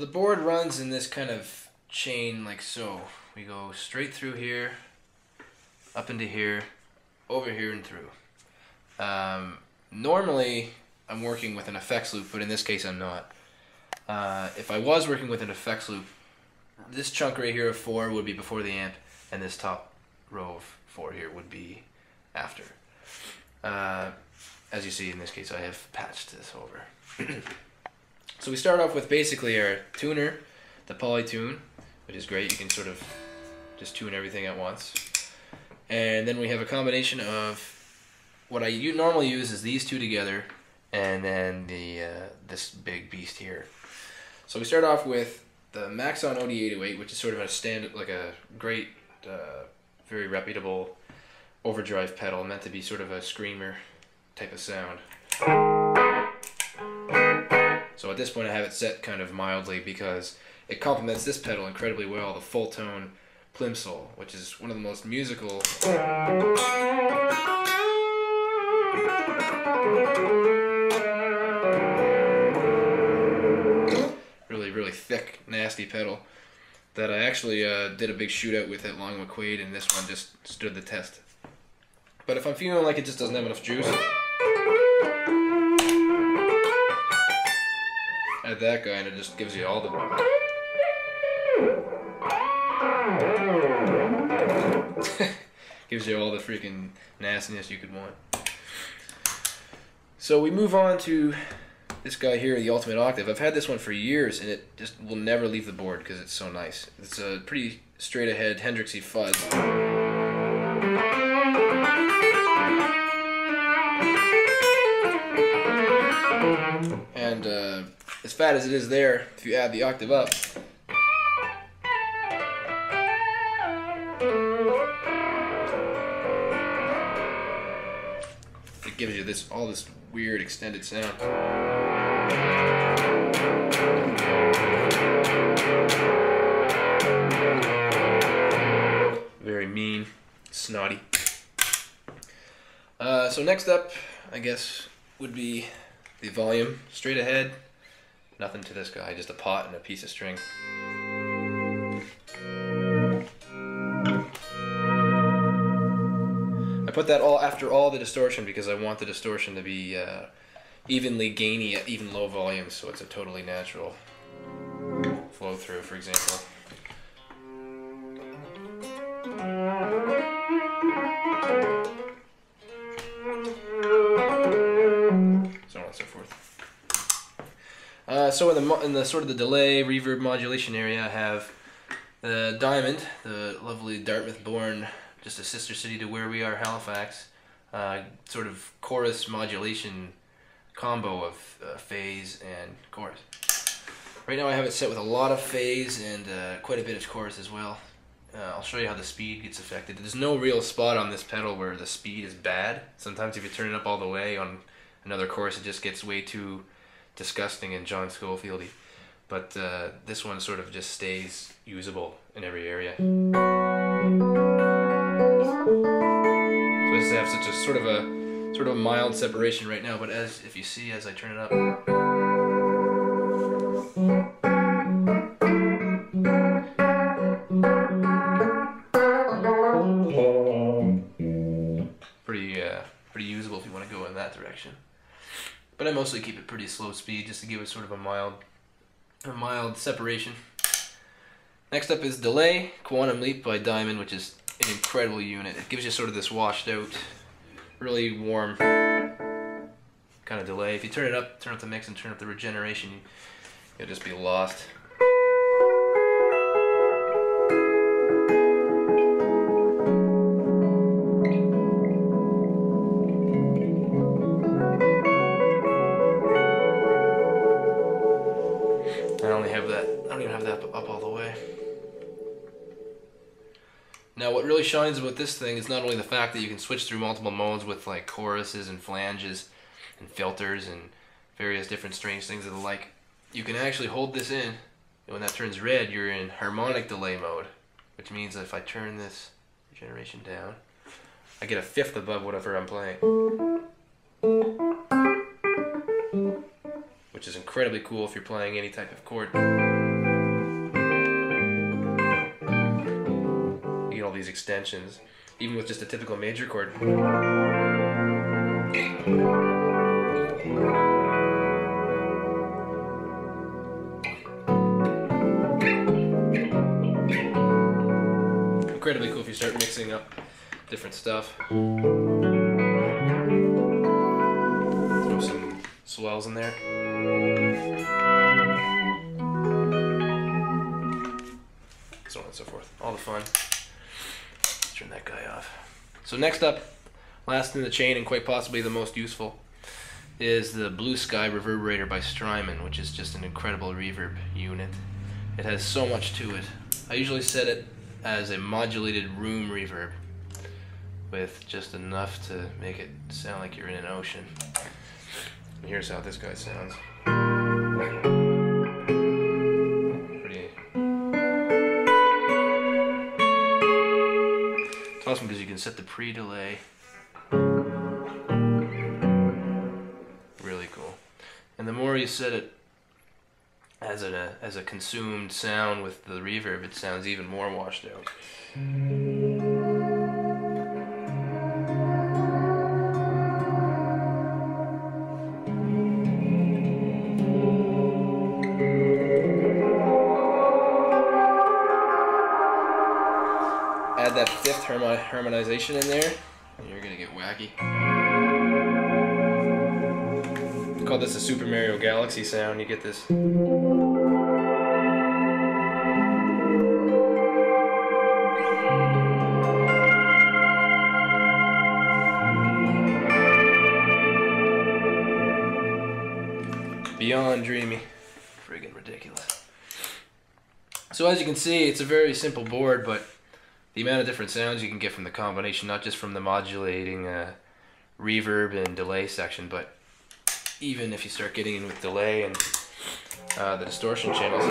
the board runs in this kind of chain like so. We go straight through here, up into here, over here and through. Normally I'm working with an effects loop, but in this case I'm not. If I was working with an effects loop, this chunk right here of 4 would be before the amp, and this top row of 4 here would be after. As you see in this case I have patched this over. So we start off with basically our tuner, the Polytune, which is great. You can sort of just tune everything at once. And then we have a combination of what I normally use is these two together, and then this big beast here. So we start off with the Maxon OD808, which is sort of like a great, very reputable overdrive pedal, meant to be sort of a screamer type of sound. So at this point I have it set kind of mildly because it complements this pedal incredibly well, the Fulltone Plimsoul, which is one of the most musical, really thick, nasty pedal that I actually did a big shootout with at Long McQuaid, and this one just stood the test. But if I'm feeling like it just doesn't have enough juice, add that guy and it just gives you all the... gives you all the freaking nastiness you could want. So we move on to this guy here, the Ultimate Octave. I've had this one for years and it just will never leave the board because it's so nice. It's a pretty straight ahead Hendrixy fuzz. And as fat as it is there, if you add the octave up, it gives you all this weird extended sound. Very mean, snotty. So next up, I guess, would be the volume. Straight ahead, nothing to this guy, just a pot and a piece of string. I put that all after all the distortion because I want the distortion to be evenly gainy at even low volumes, so it's a totally natural flow through, for example. So on and so forth. So in the sort of the delay reverb modulation area, I have the Diamond, the lovely Dartmouth-born, just a sister city to where we are, Halifax, sort of chorus modulation combo of phase and chorus. Right now I have it set with a lot of phase and quite a bit of chorus as well. I'll show you how the speed gets affected. There's no real spot on this pedal where the speed is bad. Sometimes if you turn it up all the way on another chorus, it just gets way too disgusting and John Schofieldy. But this one sort of just stays usable in every area. So I just have such a sort of a mild separation right now, but if you see as I turn it up, pretty usable if you want to go in that direction. But I mostly keep it pretty slow speed just to give it sort of a mild separation. Next up is Delay, Quantum Leap by Diamond, which is an incredible unit. It gives you sort of this washed out, really warm kind of delay. If you turn up the mix and turn up the regeneration, you'll just be lost. I don't even have that up all the way. Now what really shines about this thing is not only the fact that you can switch through multiple modes with like choruses and flanges and filters and various different strange things of the like. You can actually hold this in, and when that turns red, you're in harmonic delay mode, which means that if I turn this regeneration down, I get a fifth above whatever I'm playing, which is incredibly cool if you're playing any type of chord. get all these extensions, even with just a typical major chord. Incredibly cool if you start mixing up different stuff. Throw some swells in there. So on and so forth. All the fun. Let's turn that guy off. So next up, last in the chain and quite possibly the most useful, is the blueSky reverberator by Strymon, which is just an incredible reverb unit. It has so much to it. I usually set it as a modulated room reverb with just enough to make it sound like you're in an ocean. And here's how this guy sounds. Pretty. It's awesome because you can set the pre-delay. Really cool. And the more you set it as a consumed sound with the reverb, it sounds even more washed out. Add that fifth harmonization in there, and you're gonna get wacky. I call this a Super Mario Galaxy sound. You get this. Beyond dreamy. Friggin' ridiculous. So as you can see, it's a very simple board, but the amount of different sounds you can get from the combination, not just from the modulating reverb and delay section, but even if you start getting in with delay and the distortion channels.